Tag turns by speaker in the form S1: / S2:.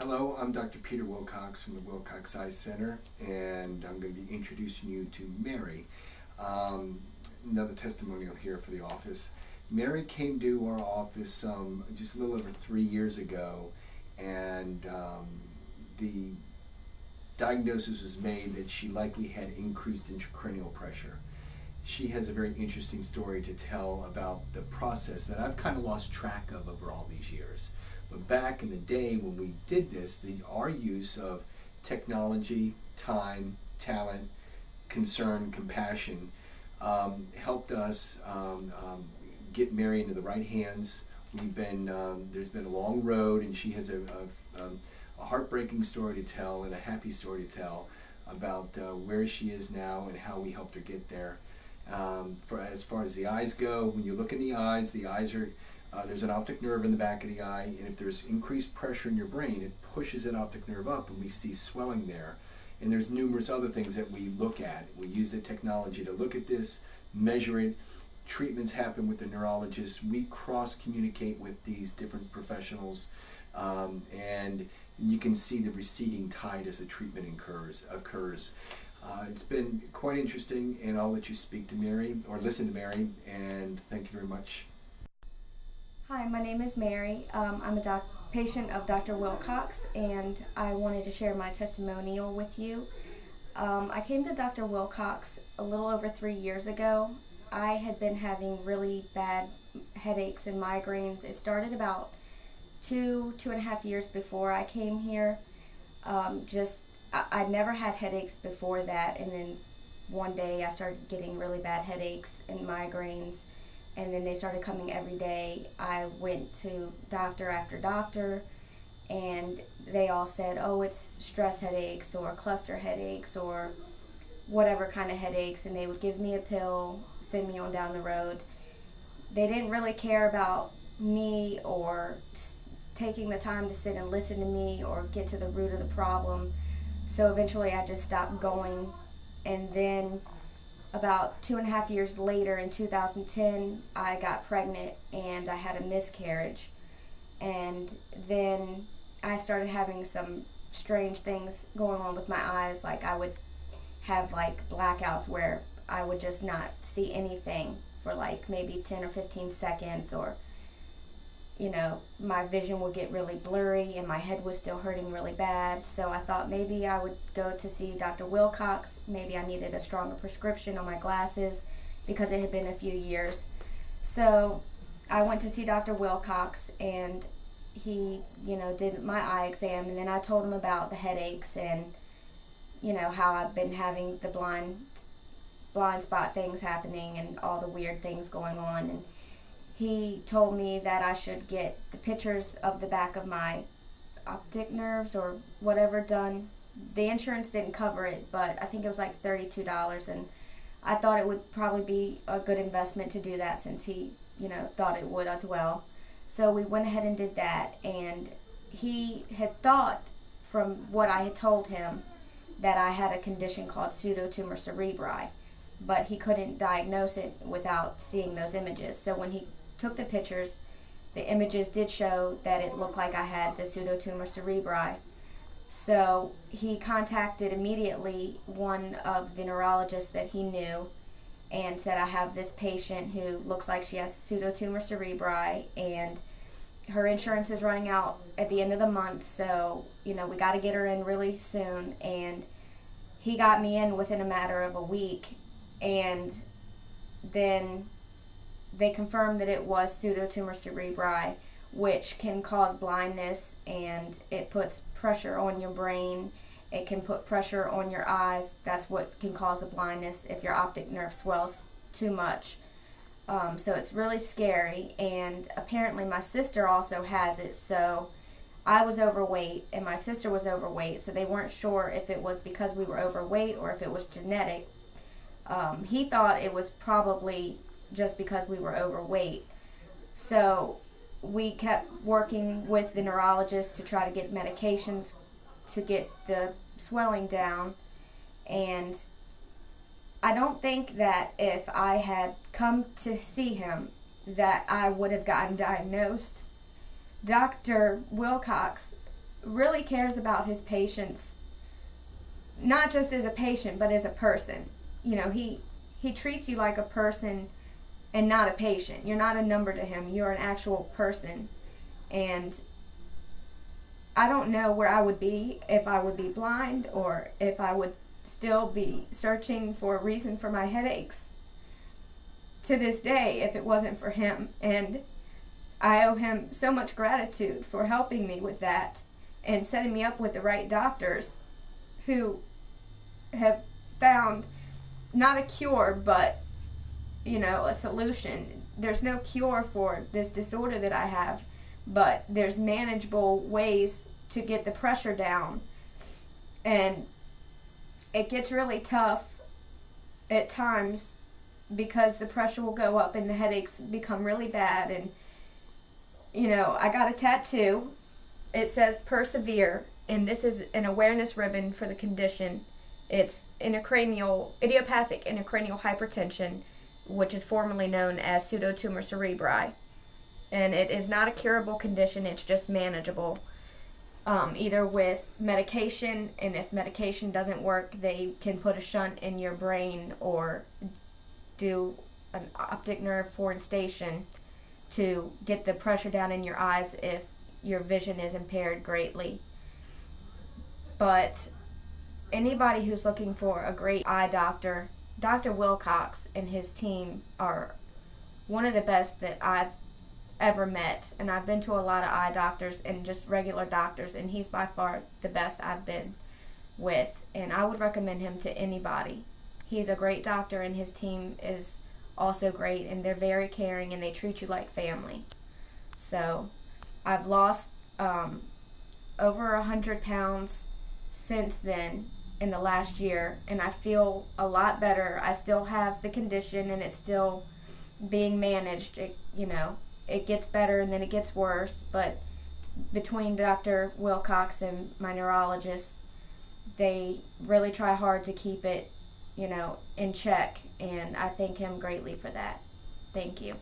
S1: Hello, I'm Dr. Peter Wilcox from the Wilcox Eye Center, and I'm going to be introducing you to Mary. Another testimonial here for the office. Mary came to our office just a little over 3 years ago, and the diagnosis was made that she likely had increased intracranial pressure. She has a very interesting story to tell about the process that I've kind of lost track of over all these years. But back in the day when we did this, our use of technology, time, talent, concern, compassion helped us get Mary into the right hands. There's been a long road, and she has a heartbreaking story to tell and a happy story to tell about where she is now and how we helped her get there. As far as the eyes go, when you look in the eyes are there's an optic nerve in the back of the eye, and if there's increased pressure in your brain, it pushes that optic nerve up, and we see swelling there. And there's numerous other things that we look at. We use the technology to look at this, measure it. Treatments happen with the neurologist. We cross-communicate with these different professionals, and you can see the receding tide as the treatment occurs. It's been quite interesting, and I'll let you speak to Mary, or listen to Mary, and thank you very much.
S2: Hi, my name is Mary. I'm a patient of Dr. Wilcox, and I wanted to share my testimonial with you. I came to Dr. Wilcox a little over 3 years ago. I had been having really bad headaches and migraines. It started about two and a half years before I came here. I'd never had headaches before that, and then one day I started getting really bad headaches and migraines, and then they started coming every day. I went to doctor after doctor, and they all said, oh, it's stress headaches or cluster headaches or whatever kind of headaches, and they would give me a pill, send me on down the road. They didn't really care about me or taking the time to sit and listen to me or get to the root of the problem. So eventually I just stopped going, and then about 2.5 years later, in 2010, I got pregnant and I had a miscarriage. And then I started having some strange things going on with my eyes. Like I would have like blackouts where I would just not see anything for like maybe 10 or 15 seconds, or my vision would get really blurry and my head was still hurting really bad. So I thought maybe I would go to see Dr. Wilcox. Maybe I needed a stronger prescription on my glasses because it had been a few years. So I went to see Dr. Wilcox, and he, did my eye exam, and then I told him about the headaches and, how I've been having the blind spot things happening and all the weird things going on. And he told me that I should get the pictures of the back of my optic nerves or whatever done. The insurance didn't cover it, but I think it was like $32, and I thought it would probably be a good investment to do that since he, thought it would as well. So we went ahead and did that, and he had thought, from what I had told him, that I had a condition called pseudotumor cerebri, but he couldn't diagnose it without seeing those images. So when he took the pictures, the images did show that it looked like I had the pseudotumor cerebri. So he contacted immediately one of the neurologists that he knew and said, I have this patient who looks like she has pseudotumor cerebri, and her insurance is running out at the end of the month, so we got to get her in really soon. And he got me in within a matter of a week, and then they confirmed that it was pseudotumor cerebri, which can cause blindness, and it puts pressure on your brain. It can put pressure on your eyes. That's what can cause the blindness if your optic nerve swells too much. So it's really scary, and apparently my sister also has it. So I was overweight and my sister was overweight, so they weren't sure if it was because we were overweight or if it was genetic. He thought it was probably just because we were overweight. So we kept working with the neurologist to try to get medications to get the swelling down, and I don't think that if I had come to see him that I would have gotten diagnosed. Dr. Wilcox really cares about his patients, not just as a patient, but as a person. You know, he treats you like a person and not a patient. You're not a number to him. You're an actual person. And I don't know where I would be if I would be blind, or if I would still be searching for a reason for my headaches to this day if it wasn't for him. And I owe him so much gratitude for helping me with that and setting me up with the right doctors who have found not a cure, but, you know, a solution. There's no cure for this disorder that I have, but there's manageable ways to get the pressure down. And it gets really tough at times because the pressure will go up and the headaches become really bad. And, you know, I got a tattoo. It says persevere, and this is an awareness ribbon for the condition. It's idiopathic intracranial hypertension, which is formerly known as pseudotumor cerebri. And it is not a curable condition, it's just manageable. Either with medication, and if medication doesn't work, they can put a shunt in your brain or do an optic nerve forestation to get the pressure down in your eyes if your vision is impaired greatly. But anybody who's looking for a great eye doctor, Dr. Wilcox and his team are one of the best that I've ever met. And I've been to a lot of eye doctors and just regular doctors, and he's by far the best I've been with. And I would recommend him to anybody. He's a great doctor, and his team is also great, and they're very caring, and they treat you like family. So I've lost over 100 pounds since then in the last year, and I feel a lot better. I still have the condition, and it's still being managed. It gets better and then it gets worse, but between Dr. Wilcox and my neurologist, they really try hard to keep it, in check, and I thank him greatly for that. Thank you.